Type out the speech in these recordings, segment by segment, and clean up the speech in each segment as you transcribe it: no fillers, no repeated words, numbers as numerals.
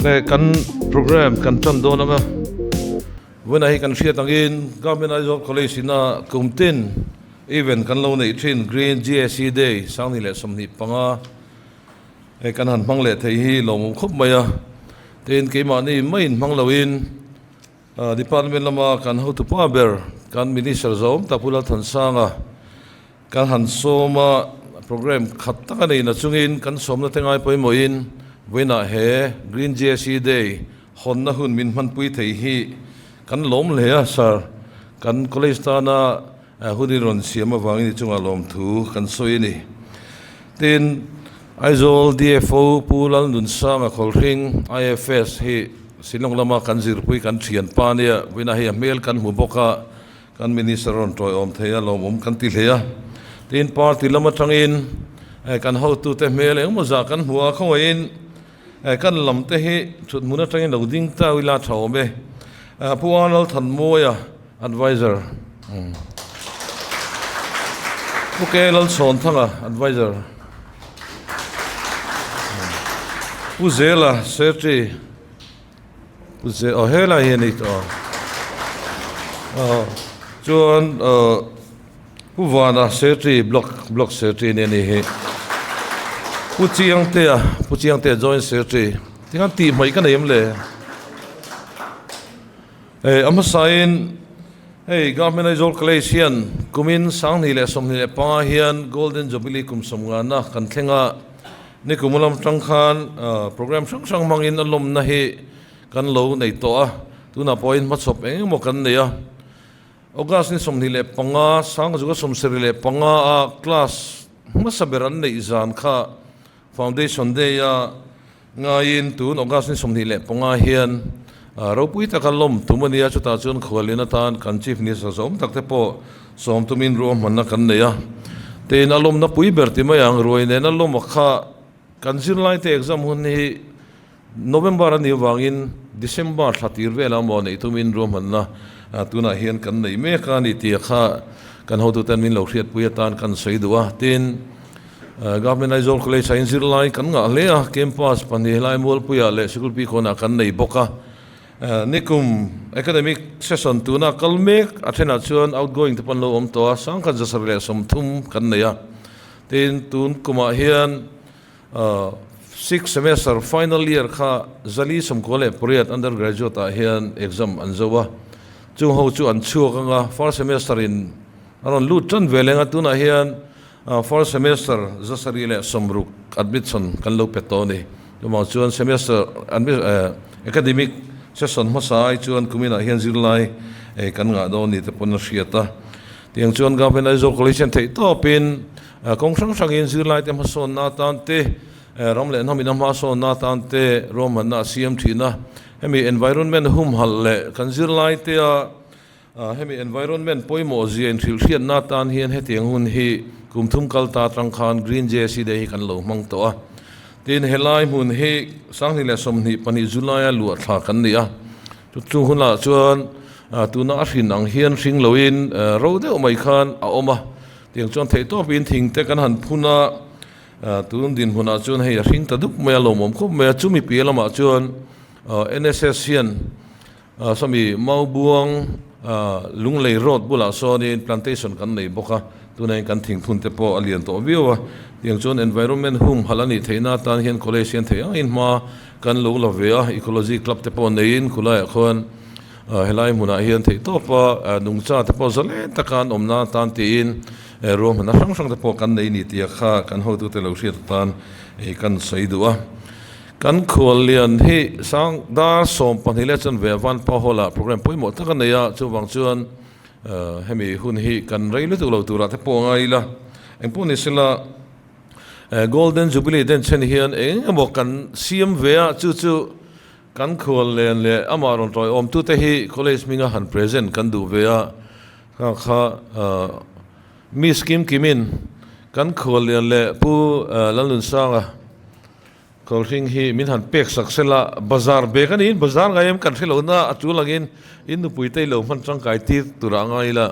le kan program kan chan do na when I kan share tangin government college na kumtin even kan lo nei thin green GSE day sang ni le somni panga e kan han mang le thei hi lom khup maya ten ke ma ni main mang loin department lama kan ho tu pa ber kan minister zom tapula than sanga kan han soma program khat ta nei na chungin kan som na tengai poi moin wena he green GSE day hon na hun min man pui thei hi kan lom le a sir kan college ta na huni ron siam awang ni chunga lom thu kan soi ni tin aizol DFO pulal nun sanga kholring IFS hi silong lama kan zir pui kan thian pa nia wena hi mel kan hu boka kan minister ron troi om theya lom kan ti hleya tin party lama tangin kan ho tu te mel eng moza kan huwa khoin kan lam te hi chut muna tangin lo ding ta wila thawme puanal than moya advisor pukelal son thanga advisor puzela secretary puze hela hi ni to chuan puwana secretary block secretary ne hi puchiang te joint secretary tingan ti mai kan em le ama sain government is all collection kumin sang ni le som ni le pa hian golden jubilee kum somnga na kan thenga ni kumulam tangkhan program sang mangin alom na hi kan lo nei to a tuna point ma chop eng mo kan neya august ni som ni le panga sang juga som seri le panga a class ma saberan nei zan kha foundation day ya ngain tun august ni som ni le panga hian ropui takalom tumania chuta chun khwalina tan kan chief ni sa som takte po som tumin ro manna kan neya ten alom na pui berti mayang roine na lom kha kan zirlai te exam hun hi november ani wangin december thatir vela mo nei tumin ro manna tuna hian kan nei me ka ni ti kha kan hotu tan min lo hriat pui tan kan soidua tin government aizol college science zirlai kan nga le a campus pani lai mol puya le school pi khona kan nei boka nikum academic session tuna kalmek athena chuan outgoing te pan lo om to sang kan jasar le som thum kan neya tin tun kuma hian 6 semester final year kha zali som kole puriat undergraduate a hian exam anzowa chu ho chu an chu kanga first semester in aron lu tan velenga tuna hian first semester jasari le somruk admission kan lo petoni tuma chuan semester academic session masai chuan kumina hian zirlai kan nga do ni te pon hriata tiang chuan government aizol college thei to pin kongsang sangin zirlai te mason na tan te ramle namina ma so na tan te roman na cm thina hemi environment HUMHAL le kan zirlai te hemi environment poimo zian thil hriat na tan hian hetiang hun hi kumthum kalta tangkhan green GSE de hi kan lo mang to a tin helai mun he sang ni le som ni pani julai lu thla kan nia chu huna chuan tuna hrin ang hian hring loin ro de mai khan a oma tiang chuan thei to pin thing te kan han phuna tun din huna chuan hei hring ta duk mai lo mom khop mai chumi pelama chuan NSS hian sami mau buang lunglei road bula so ni plantation kan nei boka tunai kan thing phun te po alian to viwa tiang chuan environment HUMHAL ani theina tan hian college hian thei in ma kan lo lovea ecology club te po nein khulai khon helai muna hian thei to pa nungcha te po zale takan omna tan ti in ro mana sang te po kan nei ni tia kha kan ho tu te lo hriat tan kan saidua kan kholian hi sang dar som panile chan ve van pa hola program poimo takan neya chuwang chuan hemi hun hi kan reilu tu lo tura te po ngaila engpuni sila golden jubilee den chen hian emo kan siam vea chu kan khol len le amaron roi om tu te hi college minga han present kan du vea kha mi skim kimin kan khol len le pu lalun sanga kolring hi min han pek saksela bazar be kan in bazar ga em kan thelo na atu langin in nu puitei lo man chang kai ti turanga ila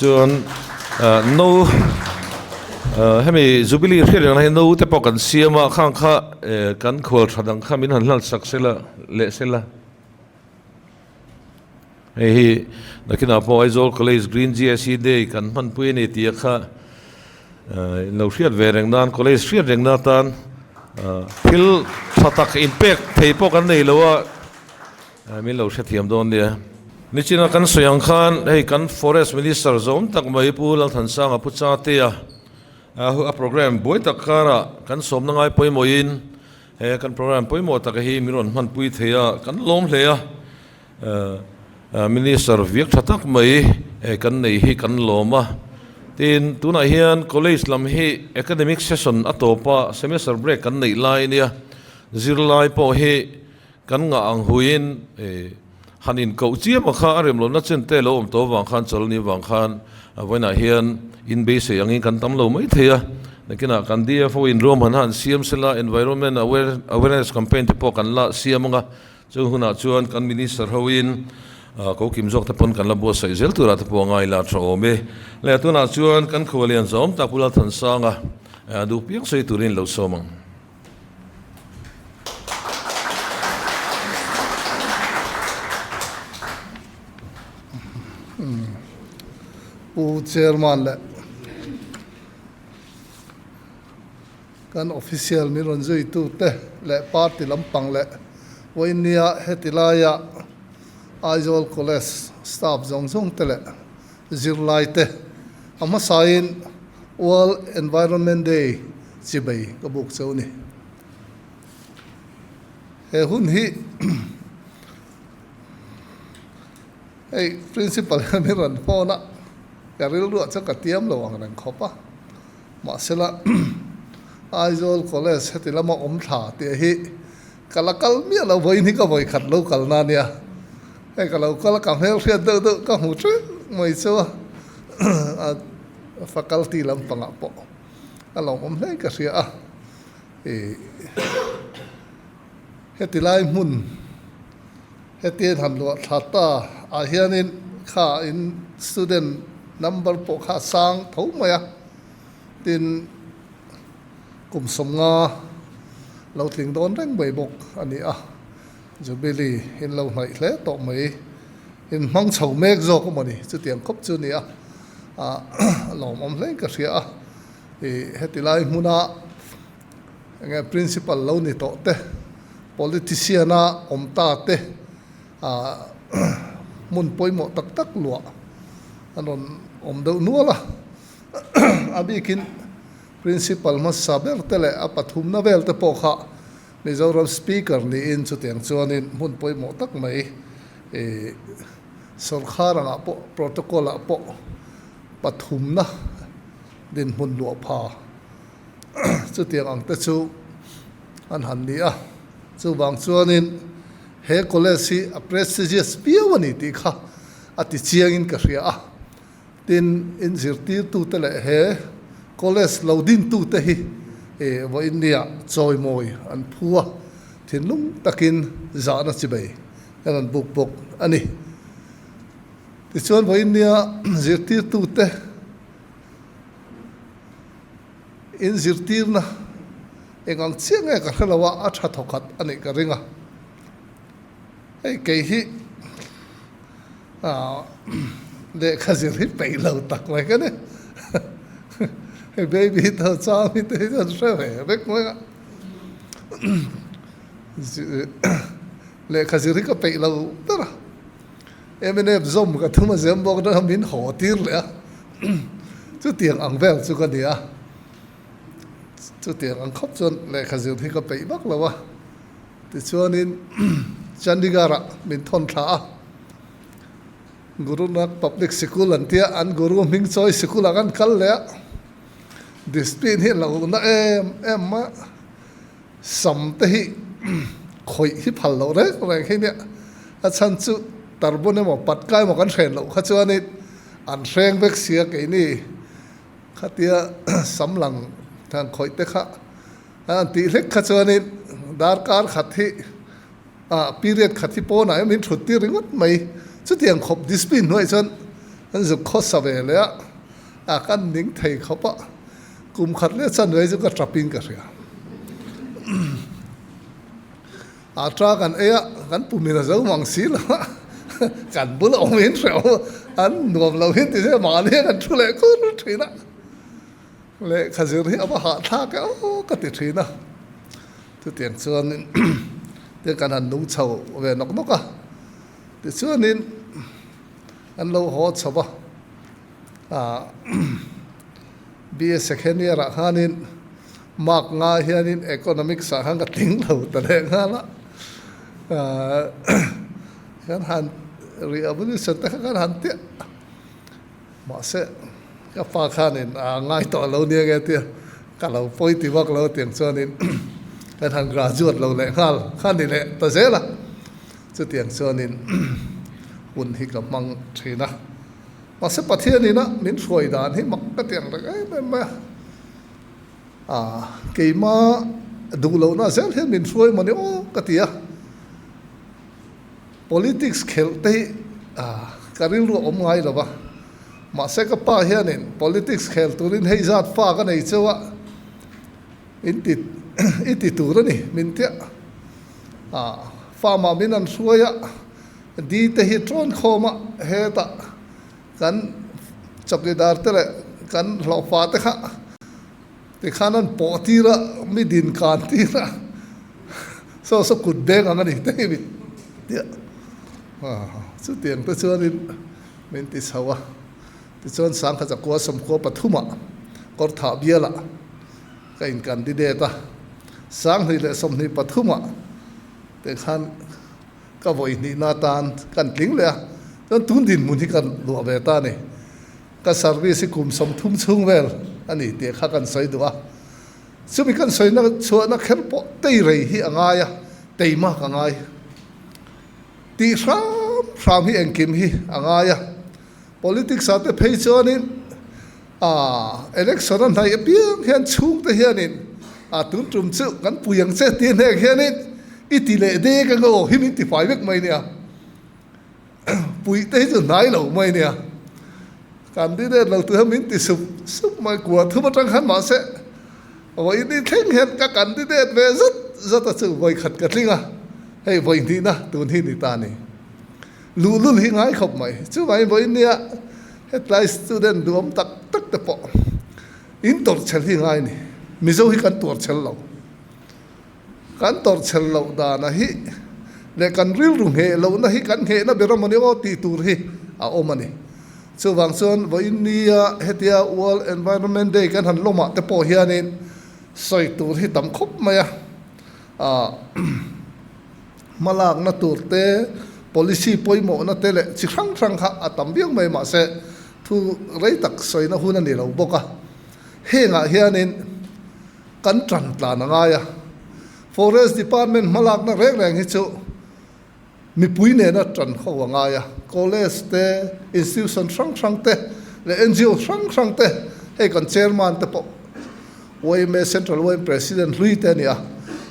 chuan no hemi jubilee riang na no te pok kan siama khang kha kan khol thadang kha min han hal saksela le sela hi nakina po Aizawl College Green GSE Day kan man pui ni tia kha no hriat ve reng nan college hriat reng na tan phil thatak impact thei po kan nei lowa min lo hriat thiam don dia nichina kan soyang khan hei kan forest minister zone tak mai pu lang than sang apu Chatea a program boy tak khara kan som na ngai poimoin he kan program poimo tak hi miron man pui theya kan lom hleya minister viek thatak mai kan nei hi kan loma tin tuna hian college lam hi academic session atopa semester break kan nei lai nia zirlai po hi kan nga ang huin hanin ko chiam kha arem lo na chen te lo om to wang khan chol ni wang khan voina hian in be se angin kan tam lo mai theya nakina kan dia fo in rom han siam sela environment awareness campaign te po kan la siamanga chu huna chuan kan minister hoin ko kim jok te pon kan la bo sai zel tura te po ngai la tro me le tuna chuan kan kholian zom ta pula than sanga du piang sei turin lo somang pu chairman le kan official mi ron zui tu te le party lampang le woinia hetilaya Aizawl College staff zong te le zirlai te ama sain World Environment Day chibai ka buk chau ni he hun hi hey principal mi ron phone karil ru cha ka tiam lo ang rang khopa ma sela Aizawl College hetilama om tha te hi kalakal mi lo voi ni ka voi khat lo kal na nia hey kalau kam hel ria do ka hu tre moi so faculty lam panga po along om nei ka ria hetilai mun hetien han lo thata a hianin kha in student number po kha sang tho maya tin kum somnga lo tling don reng bai bok ani jubilee in lo nai hle to mai in mang chho mek zo ko mani chu tiang khop chu ni lom om hleng ka ria hetilai muna nge principal lo ni to te politician om ta te mun poimo tak tak lua anon om do nuala abikin principal mas saber tele apathum na vel te po kha Mizoram speaker ni in chu tiang chuanin mun poimo tak mai sarkar anga po protocol a po pathum na din mun lo pha chu tiang ang te chu an han ni chu bang chuanin he college si a prestigious piawani ti kha ati chiang in ka ria tin in zirtir tu tele he college loading tu te hi vo India choi moi an phua thinlung takin zana chibai kan buk ani ti chuan vo India zirtir tu te in zirtir na engang chiang e ka khalawa a tha thokat ani ka ringa ei ke hi le khazir hi pe lo tak mai ka ne baby to cha mi te jan shwe bek mo le khazir ka pe lo tara emene zom ka thuma zem bok da min ho tir le chu tiang ang vel chu ka dia chu tiang ang khop chon le khazir hi ka pe bak lawa ti chuanin Chandigarh min thon tha Guru Nanak Public School antia an Guru Ming Choi School akan kal le discipline hi lo na em ma sam te hi khoi hi phal lo re khi ne a chan chu tarbone mo patkai mo kan thren lo kha chuani an threng bek sia ke ni khatia samlang thang khoi te kha an ti lek kha chuani dar kar khathi period khathi po na min thutti ringot mai chu tiang khop discipline noi chan an zu kho sa ve le a kan ning thei khopa kum khat le chan ve zu ka traping ka ria a tra kan e kan pumina zo mang sil kan bul ong in reo an nuam lo hin ti se ma le kan thu le ko thina le khazir hi aba ha tha ka o ka ti thina tu tiang chuan te kan han nu chho ve nok nok a ti chuan in an lo ho chaba BA second year hanin mark nga hianin economics sa hang ka ting lo ta le nga la kan han revolution ta kan han te ma se ka pa khanin ngai to lo nia ge te ka lo poi ti wak lo tiang chuanin kan han graduate lo le ngal khan ni le ta se la chu tiang chuanin un hi ka mang thina ma se pathian ni na min roi dan hi mak ka tiang ra ai ma ke ma du lo na zel hen min roi mani o ka tia politics khelte karil ru om ngai lo ba ma se ka pa hianin politics khel turin hei zat fa ka nei chewa iti turani min tia fa ma min an suaya di te hi tron khoma he ta kan chokidar te le kan lo fa te kha te khanan po ti ra mi din kan ti ra so kut beng ang ani te mi tia chu tiang te chuan in min ti sawa ti chuan sang kha ko som ko pathuma kor tha biala ka in candidate sang ni le som ni pathuma te khan ka voi ni na tan kan tling le ton tun din mun hi kan lo ve ta ni ka service kum som thum chung vel ani te kha kan soi duwa chumi kan soi na chua na khel po tei rei hi anga ya tei ma ka ngai ti ram hi engkim hi anga ya politics ate phei chuanin election an hai piang hian chung te hianin tun trum chu kan puyang che ti ne hianin itile de ka go hi mi ti fai vek mai nia pui te chu nai lo mai nia kan đi đây lâu từ mình thì sụp mai của thứ mà trong hắn mà sẽ vậy đi thèn hết các cảnh đi đây về rất là sự vội khật cật linh hay vội thì na tuần thì ta này lù lù hi ngay khóc mày chứ mày với nia hết lại student đuông tắc tắc tập bộ in tổ chân hi ngay này mình dâu hi căn tổ chân lâu căn tổ chân lâu đà na hi để căn real rung hệ lâu na hi căn hệ na bero mani o ti tur hi o mani so wang son với India hetia World Environment Day kan han loma te po hianin soi tur hi tam khop maya malak na tur te policy poimo na te le chi rang rang kha atam biang mai ma se thu rei tak soi na hun ani lo boka henga hianin kan tran tla na nga ya Forest Department malak na rek reng hi chu mi pui ne na tran kho nga ya college te institution sang te le NGO sang te he kan chairman te po OIM Central OIM President Lui te nia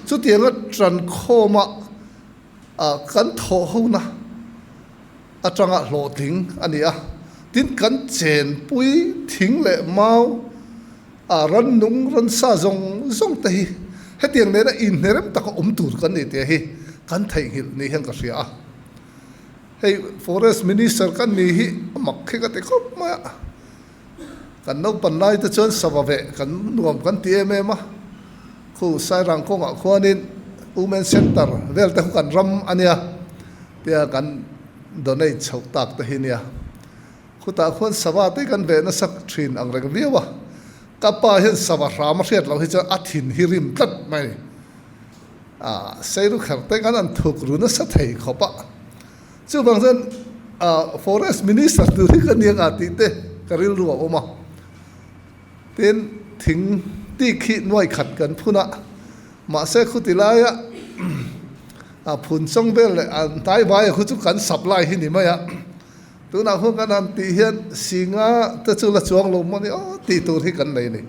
chu tianga tran kho ma kan tho ho na atanga lo ting ania tin kan chen pui thing le mau ran nung ran sa zong te hi he tiang ne na in nerem ta ko tur kan ni te hi kan thai hil ni hen ka ria hey forest minister kan ni hi mak khe ka te khop ma kan no pan lai te chon savave kan nuam kan ti em ma khu sai rang ko nga khoanin women center vel te kan ram ania te kan donate chhok tak te hinia khu ta khon sawa te kan ve na sak thin ang reng viwa kapa hen sawa ram riat lo hi cha athin hirim tat mai seiru khar te kan an thuk ru na sa thei khopa chu bang zen forest minister tu hi kan yang ati te karil ru oma ten thing ti khi noi khat kan phuna ma se khutilaya phun song bel an tai bai khu chu kan supply hi ni maya tu na hu kan an ti hian singa ta chu la chuang lo mani ti tu hi kan nei ni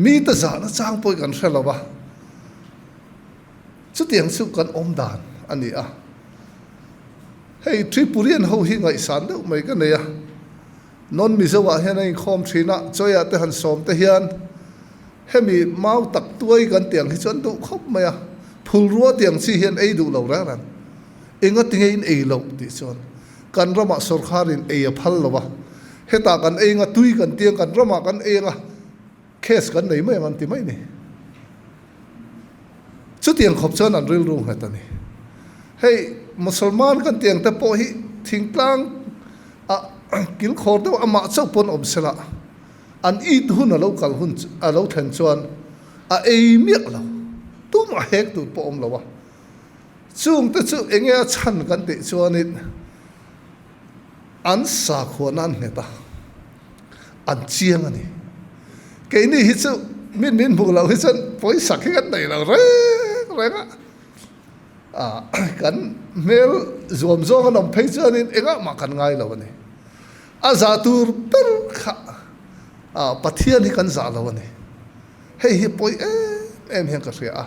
mi ta za na chang poi kan hrelo ba chu tiang chu kan om dan ani hey Tripurian ho hi ngai san do mai ka ne ya non mi zo wa hian in khom thina choya te han som te hian hemi mau tak tuai kan tiang hi chon du khop maya phul ruwa tiang chi hian ei du lo ra ran enga tinge in ei lo ti chon kan rama sarkarin ei phal lowa heta kan ei nga tui kan tiang kan rama kan ei nga case kan nei mai man ti mai ni chu tiang khop chon an ril ru heta ni hey musulman kan tiang te po hi thingtlang a kil khor do ama chau pon obsela an i tu na local hun a lo than chuan a ei miak lo tu ma hek tu po om lo wa chung te chu enge chan kan te chuan in an sa khon an heta an chiang ani ke ni hi chu min bu lo hi chan poi sak kan nei lo re nga kan mel zom zong an phei chuan in enga ma kan ngai lo ani a za tur per kha pathian hi kan za lo ani hei hi poi em hian ka ria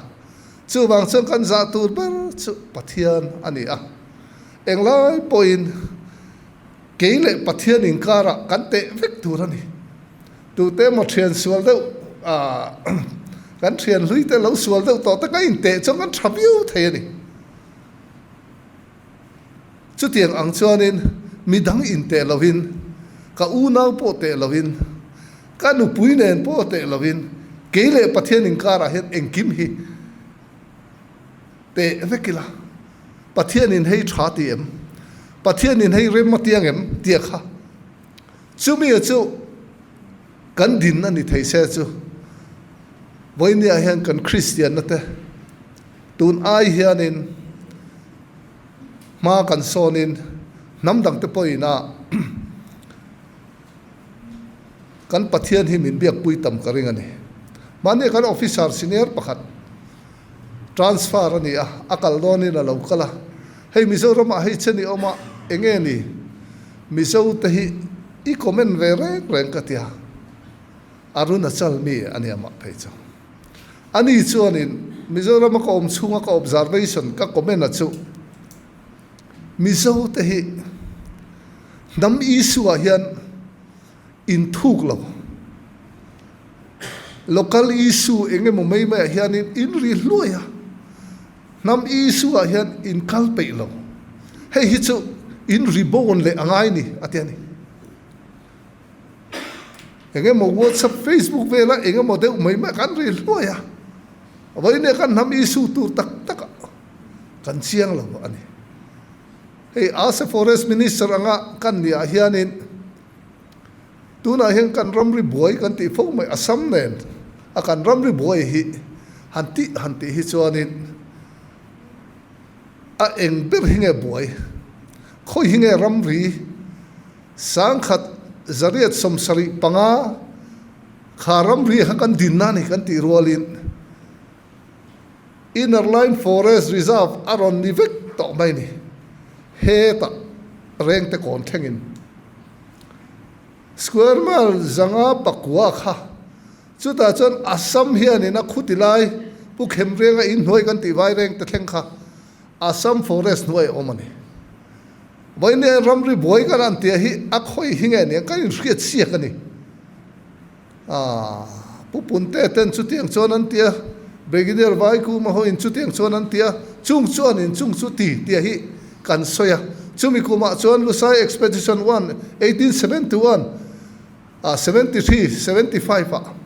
chu wang chang kan za tur ber chu pathian ani englai point keile pathian in kara kan te vek tur ani tu te mo thian sual deuh kan thian lui te lo sual deuh to ta kai in te chong kan thabiu thei ani chu tiang ang chuanin midang in te lovin ka u nau po te lovin ka nu pui nen po te lovin keile pathian in kara het engkim hi te vekila pathian in hei thati em pathian in hei rem matiang em tia kha chumi chu kan din ani thei se chu voini a hian kan christian na te tun ai hian in ma kan sonin namdang te poina kan pathian hi min biak pui tam karing ani mane kan officer senior pakhat transfer ani akal doni la lokala hei mizoram a hei cheni oma enge ni mizo te hi I comment ve reng ka tia aruna chal mi ani ama pheicha ani chuanin mizoram ka om chunga ka observation ka comment a chu mizo te hi nam issue a hian in thuk lo local issue enge mo mai mai hian in ri hluaya nam issue a hian in kalpe lo hei hi chu in ribon le angai ni atiani enge mo WhatsApp Facebook vela enge mo de mai mai kan ri hluaya avai ne kan nam issue tu tak tak kan chiang lo ani hei as a forest minister anga kan ni a hianin tuna hian kan ramri boy kan ti fo mai asam nen akan ramri boy hi hanti hi chuanin a eng ber hinge boy khoi hinge ramri sang khat zariat somsari panga kharamri hakan dinna ni kan ti rolin inner line forest reserve aron ni vek to mai ni heta reng te kon thengin square mile zanga pakwa kha chuta chon asam hian ina khutilai pu khemrenga in hoi kan ti vai reng te thleng kha asam forest noi omani boine ramri boy kan an te hi akhoi hinge ne kan riat sia kani pu punte ten chutiang chon an tia brigadier vai ku ma ho in chutiang chon an tia chung chon in chung chu ti tia hi kan soya chumi kuma chon lusai expedition 1 1871 73 75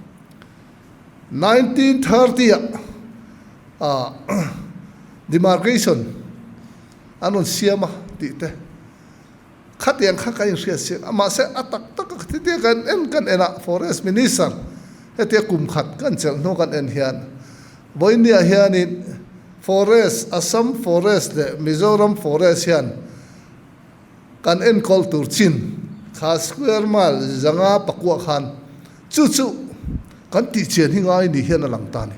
1930 demarcation anon siama ti te khatiang khakai sia ama se atak tak ti te kan ena forest minister hete kum khat kan chel no kan en hian boinia hian in forest assam forest le mizoram forest hian kan en kol tur chin khas square mile zanga pakwa khan chu kan ti chen hi ngai ni hian alang ta ni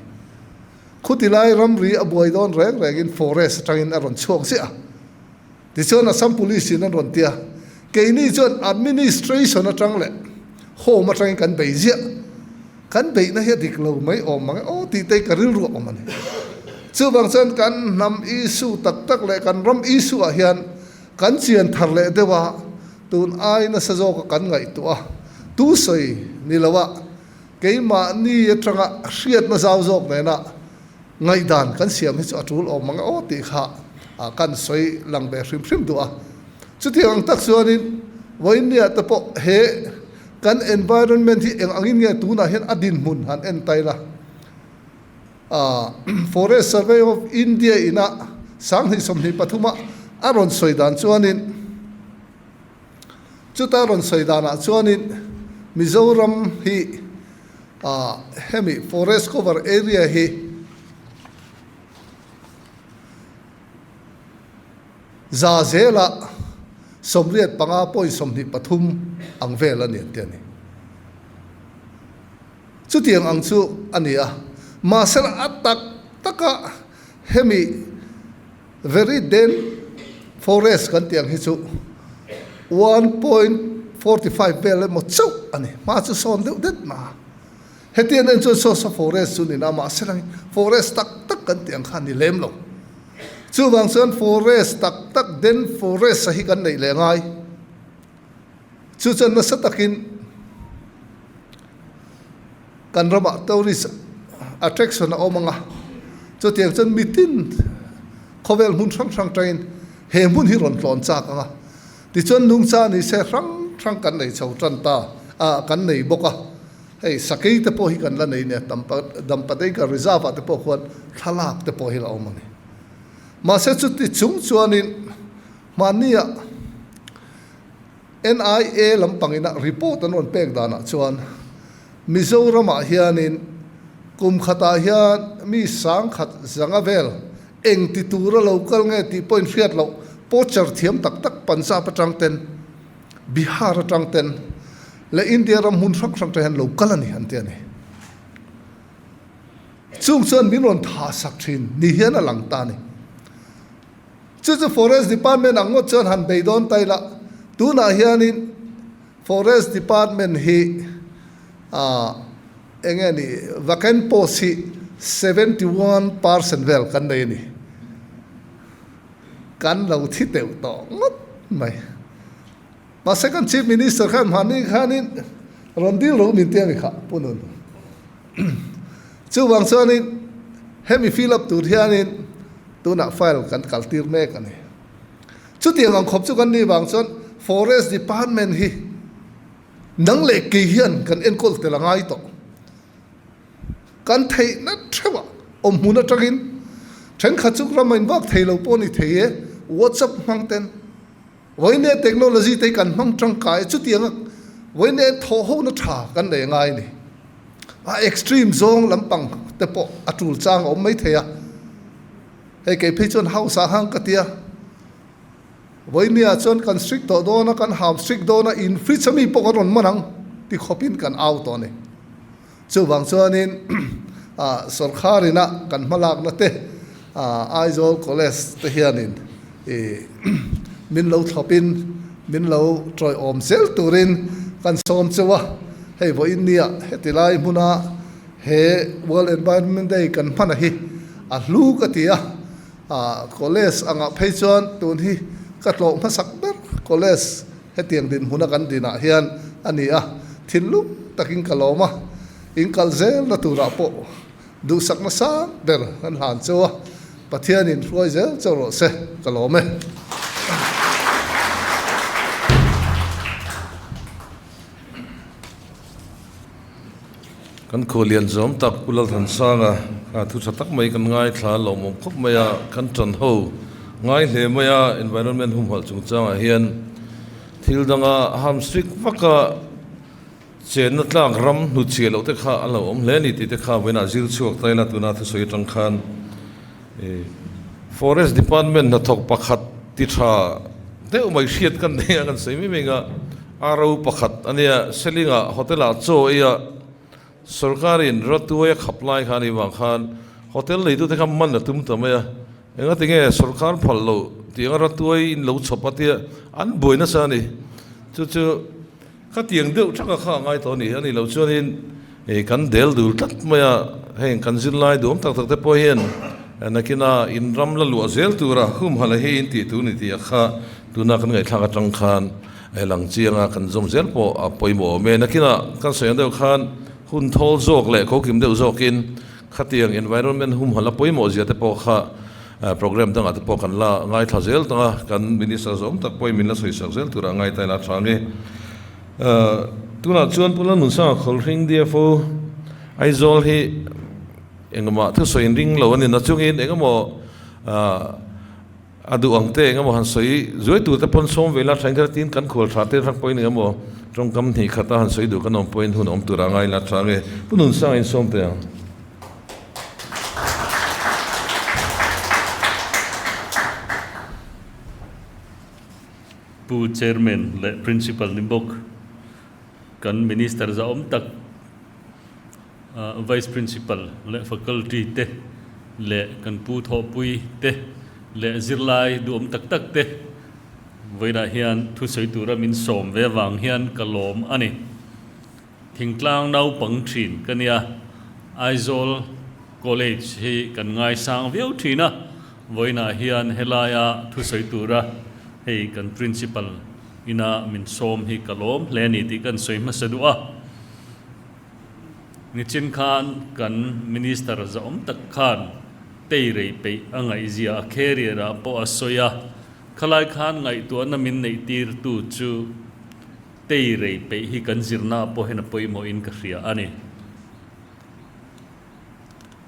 khutilai ramri aboi don reng in forest tangin aron chok sia ti chon assam police in aron tia ke ni chon administration atang le ho ma tang kan beizia kan be na he dik lo mai om ma o ti te karil ru om ani chu bang chen kan nam issue tak le kan ram issue a hian kan chian thar le dewa tun ai na sa zo ka kan ngai tu a tu soi ni lawa keima ni atanga hriat na zau zok ne na ngai dan kan siam hi chu atul om manga o ti kha kan soi lang be hrim hrim tu a chuti ang tak chuanin voinia ta po he kan environment hi eng angin nge tu na hen adin mun han en taila Forest Survey of India ina sang hi somni pathuma aron soidan chuanin chutaron soidana chuanin Mizoram hi hemi forest cover area hi zazela somriat panga poi somni pathum ang vela ni tiani chutiang ang chu ania masala atak taka hemi very den forest kan tiang hi chu 1.45 vel mo chu ani ma chu son de det ma hetian en chu so forest chu ni na ma selang forest tak kan tiang khan ni lem lo chu wang son forest tak den forest sahi kan nei le ngai chu chen na satakin kan rama tourist attraction o manga chu tiang chen mitin khovel mun sang train he mun hi ron tlon cha ka ti chon nung cha ni se rang kan nei chau tran ta kan nei boka hei sakei te po hi kan la nei ne dampa dei ka reserve te po khon thalak te po hi la omani ma se chu ti chung chuanin mania NIA lampangina report anon pek dana chuan Mizoram hianin kum khata hian mi sang khat zanga vel eng ti tura local nge ti point fiat lo pocher thiam tak Punjab atang ten Bihar atang ten le India ram hun sak sang ten local ani han te ni chung chuan minon tha sak thin ni hian a lang ta ni chu forest department angot chuan han beidon taila tuna hianin forest department hi engeni vacant post hi 71% vel kan nei ni kan lo thi teu to ngot mai ma second chief minister khanin rondil ro min te kha punun chu wang chuanin hemi fill up tur hianin tuna file kan kaltir me kan ni chu tiang ang khop chu kan ni wang chuan forest department hi nang le ki hian kan enkol te langai to kan thei na thewa om huna tagin then khachuk ramain bak theilo poni theye whatsapp mangten voine technology te kan mang tang kai chu tiang voine tho ho na tha kan le ngai ni extreme zone lampang te po atul chang om mai theya hei ke phechon house hang katia voine a chon kan strict to do na kan ham strict do na in free chami pokoron manang ti khopin kan out to ne chu wang chuanin sarkarina kan malak na te aizol college te hianin min lo thopin min lo troi om sel turin kan som chewa hei vo india hetilai muna he world environment day kan phana hi a hlu ka tia college anga pheichuan tun hi ka tlo masak ber college hetiang din huna kan dina hian ania thinlu takin kaloma inkal zel na tura po du sak na sa ber han han chewa pathian in roi zel choro se kalome kan kholian zom tak ulal than sanga thu chatak mai kan ngai thla lo mom khop maya kan tran ho ngai hle maya environment HUMHALH chung changa hian thil danga ham strict vaka chen na tlang ram nu che lo te kha alo om hle ni ti te kha wena zil chuak taila tuna thu soi tang khan forest department na thok pakhat ti tha te umai hriat kan ne kan sei mi menga aro pakhat ania selinga hotela cho ia sarkarin ratuya khaplai khani wang khan hotel nei tu te kham man na tum tamaya enga tinge sarkar phallo tianga ratuai in lo chopatia an boina sa ni chu kha tiang deuh thaka kha ngai to ni ani lo chuanin kan del dul tat maya heng kan zin lai dum tak te po hian nakina in ram la lu zel tura HUMHALH he in ti tu ni ti kha tuna kan ngai thaka tang khan lang chianga kan zom zel po a poimo me nakina kan soyan deuh khan hun thol zok le ko kim deuh zokin khatiang environment HUMHALH poimo zia te po kha program dang at po kan la ngai thazel tanga kan minister zom tak poi min la soi sak zel tura ngai tai la thange tuna chuan pula nun sa khol ring dia fo aizol hi engama thu soin ring lo ani na chungin engamo adu angte engamo han soi zoi tu te pon som vela thangkar tin kan khol thate rak poi engamo trong kam ni khata han soi du kan om point hun om tura ngai la thange punun sa in som te pu chairman le principal nimbok kan minister za om tak vice principal le faculty te le kan pu tho pui te le zirlai du om tak tak te voida hian thu sei tura min som ve wang hian kalom ani thingtlang nau pang thin kania aizol college hi kan ngai sang veu thina voina hian helaya thu sei tura hei kan principal ina min som hi kalom le ni ti kan soi ma sadua ni chin khan kan minister za om tak khan tei rei pe angai zia career a po asoya khalai khan ngai tu na min nei tir tu chu tei rei pe hi kan zirna po hena poi mo in ka ria ani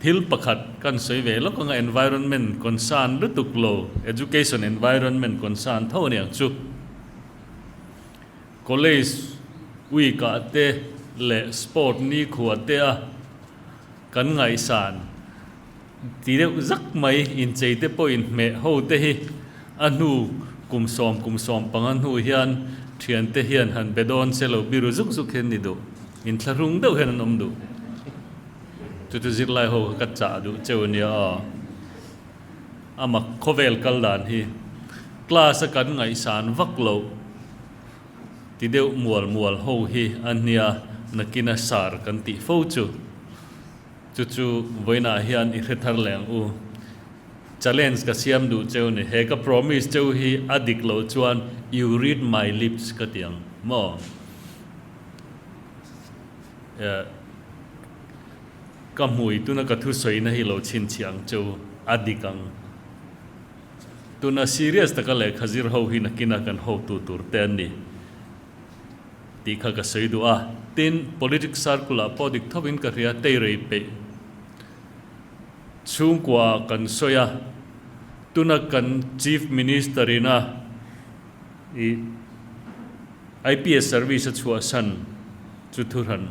thil pakhat kan soi ve lo ko nga environment concern lutuk lo education environment concern tho ne chu college ui ka te le sport ni khuwa te a kan ngai san ti deuh zak mai in chei te po in me ho te hi anu kum som pangan hu hian thian te hian han bedon selo biru zuk zuk hen ni do in tharung deuh hen om du tu zirlai ho ka cha du cheunia ama khovel kaldan hi class kan ngai san vak lo ti deuh mual ho hi ania nakina sar kan ti fo chu voina hian I thar leng u challenge ka siam du cheu ni he ka promise cheu hi adik lo chuan you read my lips ka tiang mo ka mui tu na ka thu soi na hi lo chin chiang cheu adikang tu na serious ta ka le khazir ho hi nakina kan ho tu tur ten ni ti kha ka soi du a tin politics circular podik thobin ka ria tei rei pe chung kwa kan soya tuna kan chief minister ina IPS service chua san chu thuran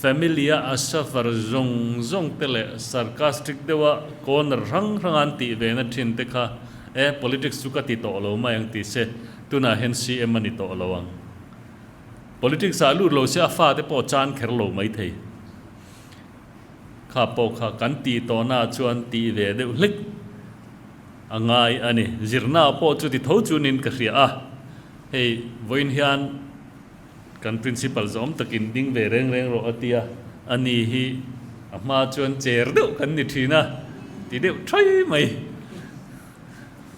familia asafar zong tele sarcastic dewa kon rang anti ve na thin te kha politics chu ka ti to lo ma yang ti se tuna hen CM ani to lowang politics alu lo se afa te po chan kher lo mai thei kha po kha kan ti to na chuan ti ve de lik angai ani zirna po chu ti tho chu nin ka ria a hei voin hian kan principal zom takin ding ve reng ro atia ani hi ama chuan cher deuh kan ni thina ti deuh thai mai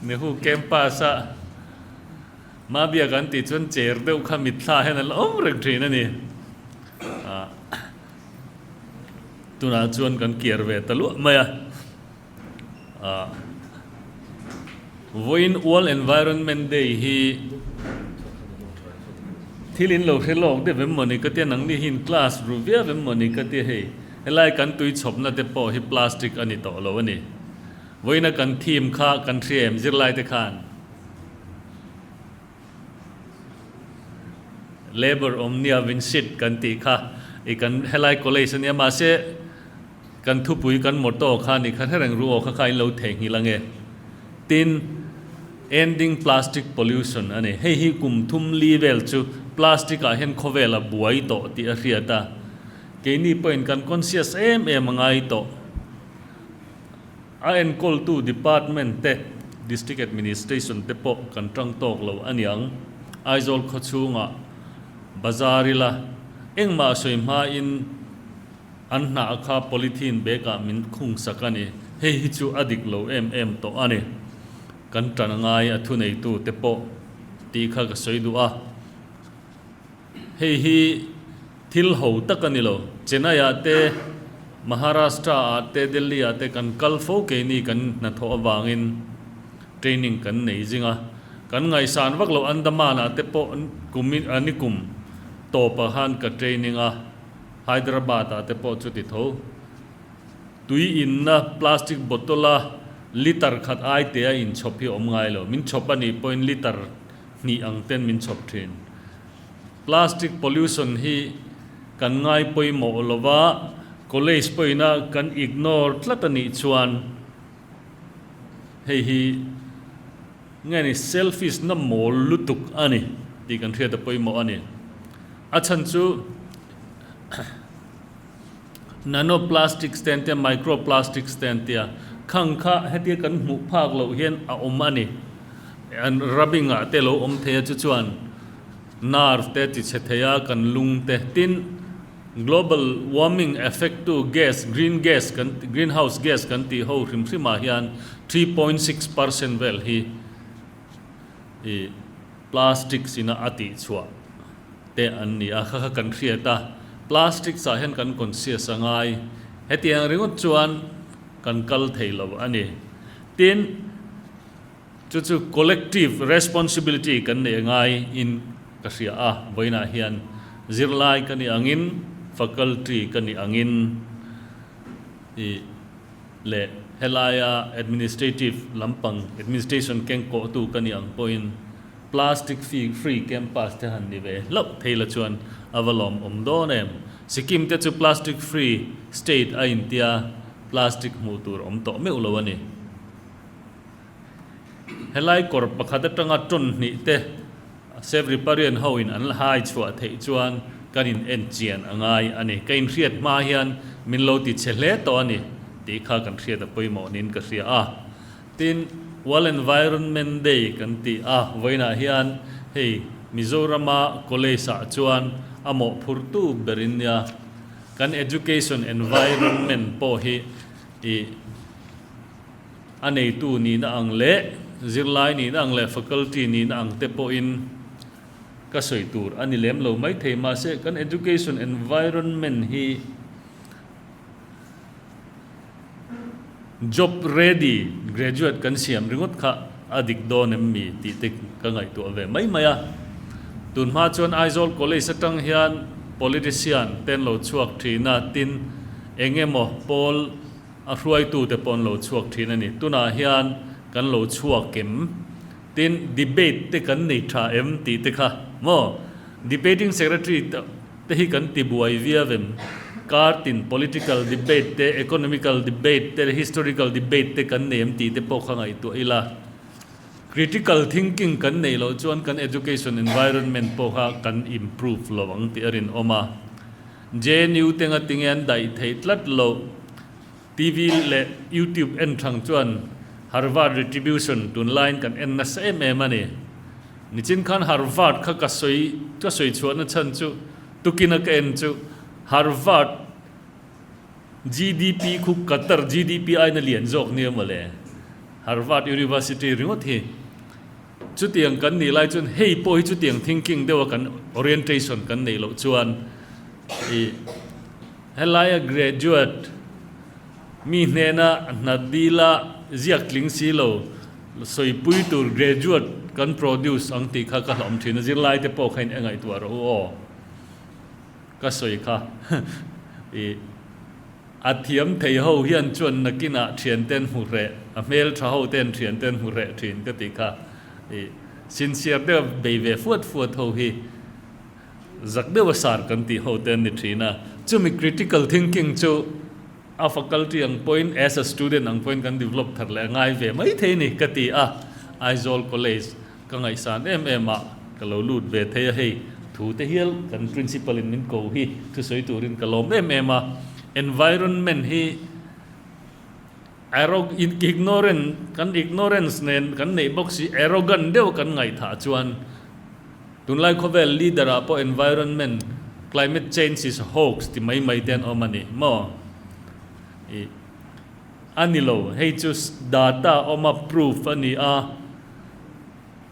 ne hu campus a ma bia kan ti chuan cher deuh kha mit thla hen al om reng thina ni tuna chuan kan kiar ve talu maya voin all environment day hi thilin lo helok de vem moni ka te nang ni hin class ru via vem moni ka te he elai kan tui chopna te po hi plastic ani to lo ani voina kan thim kha kan threm zirlai te khan labor omnia vincit kan ti kha I kan helai college ni ma se kan thu pui kan moto kha ni kha therang ru kha khai lo theng hi lange tin ending plastic pollution ani hei hi kum thum level chu plastic a hen khovela buai to ti a riata ke ni point kan conscious ngai to a en call to department te district administration te po kan tang tok lo aniang aizol khochunga bazarila engma soima in anna kha polythene bega min khung sakani hei hi chu adik lo to ani kan tan ngai a thu nei tu te po ti kha ka soi du a hei hi thil ho takani lo Chennai ate Maharashtra ate Delhi ate kan kalfo ke ni kan na tho awangin training kan nei zinga kan ngai san vak lo Andaman ate po kumin anikum to pa han ka training a Hyderabad ate po chu ti tho tui in na plastic bottle liter khat ai te in chopi om ngai lo min chopani point liter ni ang ten min chop thin plastic pollution hi kan ngai poi mo lova college poina kan ignore tlatani chuan hei hi ngani selfish na mol lutuk ani ti kan thia ta poi mo ani achan chu nanoplastic stand te microplastic stand te khang kha hetia kan mu phak lo hian a om ani an rubbing a te lo om the chu chuan nar te ti Chatea kan lung te tin global warming effect to greenhouse gas kan ti ho hrim hrim a hian 3.6% vel hi plastic sina ati chua te an ni a kha kan khriata plastic sa hian kan conscious angai hetiang ringot chuan kan kal theilo ani tin chu collective responsibility kan ne ngai in kasia a boina hian zirlai kan ni angin faculty kan ni angin le helaya administrative lampang administration kengko tu kan ni ang point plastic free campus te han ni ve lop theila chuan avalom omdo nem Sikkim te chu plastic free state a india plastic mutur om to me ulawani helai kor pakhat atanga ton ni te save riparian ho in an hai chua thei chuan kanin enchian angai ani kain riat ma hian min lo ti chele to ani ti kha kan riat a poimo nin ka ria a tin world environment day kan ti a voina hian hei Mizorama college a chuan amo phurtu berinya kan education environment po hi anei tu ni na ang le zirlai ni na ang le faculty ni na ang te po in ka soi tur ani lem lo mai thei ma se kan education environment hi job ready graduate kan siam ringot kha adik don mi ti te ka ngai tu ave mai maya tun ma chon aizol college atang hian politician ten lo chuak thina tin engemo pol a hruai tu te pon lo chuak thina ni tuna hian kan lo chuak kem tin debate te kan nei tha em ti te kha mo debating secretary te hi kan ti buai via vem kartin political debate te economical debate te historical debate te kan nem ti te po khangai tu ila critical thinking kan nei lo chuan kan education environment po ha kan improve lo ang ti arin oma JNU tenga tingen dai thei tlat lo TV le YouTube en thang chuan Harvard retribution tun line kan en na se me mani nichin khan Harvard kha ka soi chuan na chan chu tukina ka en chu Harvard GDP khu Qatar GDP ai na lian jok ni male Harvard University ringot hi chu tiang kan ni lai chun hei po hi chu tiang thinking dewa kan orientation kan nei lo chuan helaya graduate mi nena nadila ziak ling silo soi pui tur graduate kan produce ang ti kha ka hlom thina zirlai te po khain engai tu ro o ka soi kha athiam thei ho hian chuan nakina thian ten hu re a mel tha ho ten thian ten hu re thin ka ti kha sincere de beive fuat ho hi zak de wasar kan ti ho ten ni thina chumi critical thinking chu a faculty ang point as a student ang point kan develop thar le ngai ve mai the ni ka ti a aizol college ka ngai san a ka lo lut ve the hei thu te hial kan principal in min ko hi thu soi turin ka lom a environment hi ignorance nen kan nei box arrogant deu kan ngai tha chuan tunlai khovel leader apo environment climate change is a hoax ti mai ten omani mo anilo hei chus data oma proof ani a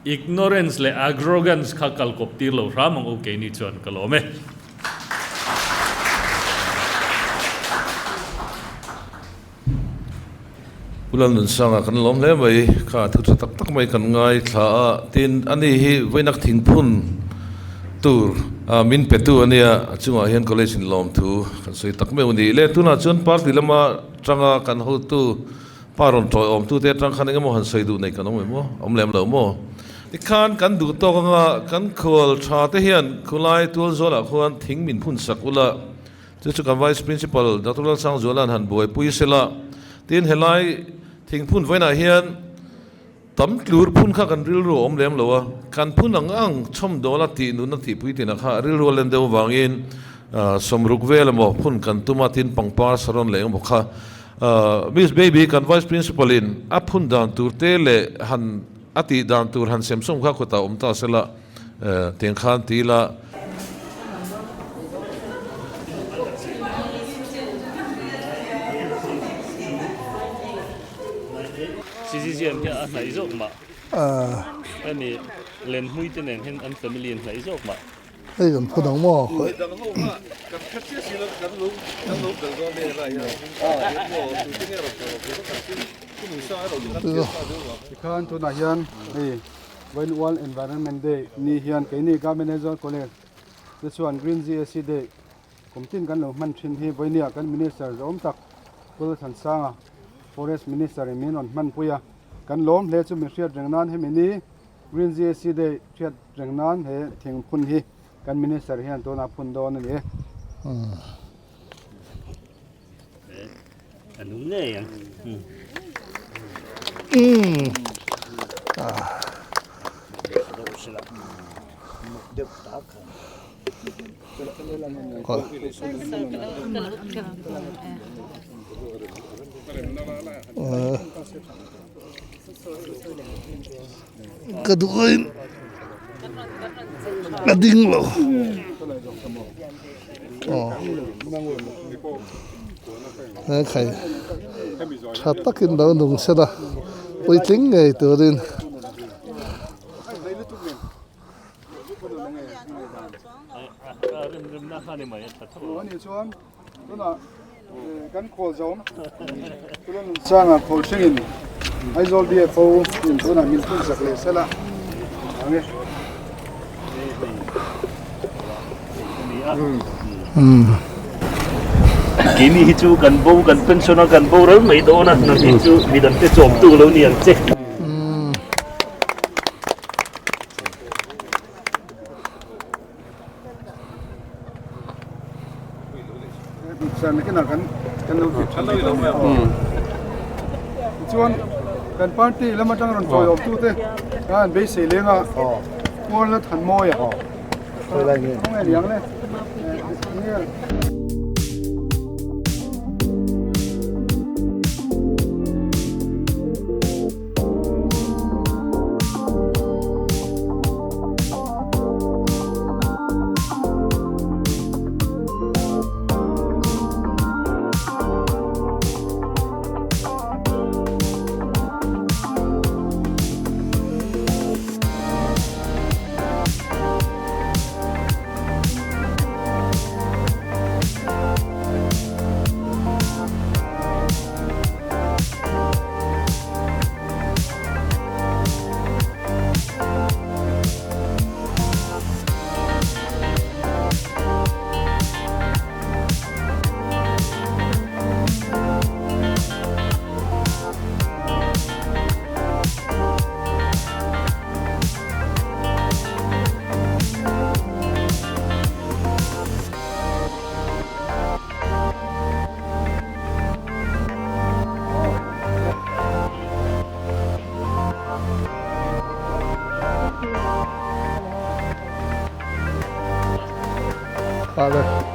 ignorance le arrogance kha kal kop tir lo ramang okay ni chuan kalome Ulan nun sanga kan lom le mai kha thu chu tak tak mai kan ngai thla tin ani hi voinak thingphun tur min petu ania chunga hian college in lom thu kan soi tak me uni le tuna chun party lama tanga kan ho tu paron toy om tu te tang khaning mo han soi du nei kan mo om lem lo mo ikhan kan du to nga kan khol tha te hian khulai tul zola khuan thing min phun sakula chu kan vice principal dr sang zolan han boy puisela tin helai thing phun voina hian tam tlur phun kha kan ril ro om lem lowa kan phun ang chom dola ti nu na ti pui ti na kha ril ro len deu wangin somruk vel mo phun kan tuma tin pangpar saron leng mo kha miss baby kan vice principal in a phun dan tur te le han ati dan tur han semsom kha khota om ta sela teng khan ti la CCCM ke a nai zok ma ani len hui te nen hen an family nai zok ma đây là phun đồng mò Khan tu na hian ei when world environment day ni hian ke ni ka manager college this one green GSC day komtin kan lo man thin hi boinia kan minister zom tak kul than sanga forest minister min on man puya kan lom le chu mi hriat rengnan he mini green GSC day hriat rengnan he thing phun hi kan minister hian to na phun don ani anu nge yang cái đuôi là đinh lộ khai chặt tắc in đó nung sẽ da với chính ngày từ đến rim na khani mai ta tho ani chuan tuna kan khol zom tulan changa khol thingin aizol DFO in tuna min phun sak le sela ange kini hi chu kan pensioner kan bo ro mai do na no hi chu mi dan te chom tu lo ni ang che san cái nào kan lo ki chuan kan party lama tang ron toy tu te kan be se lenga ko la than mo ya thôi là gì không nghe điện lên Vale.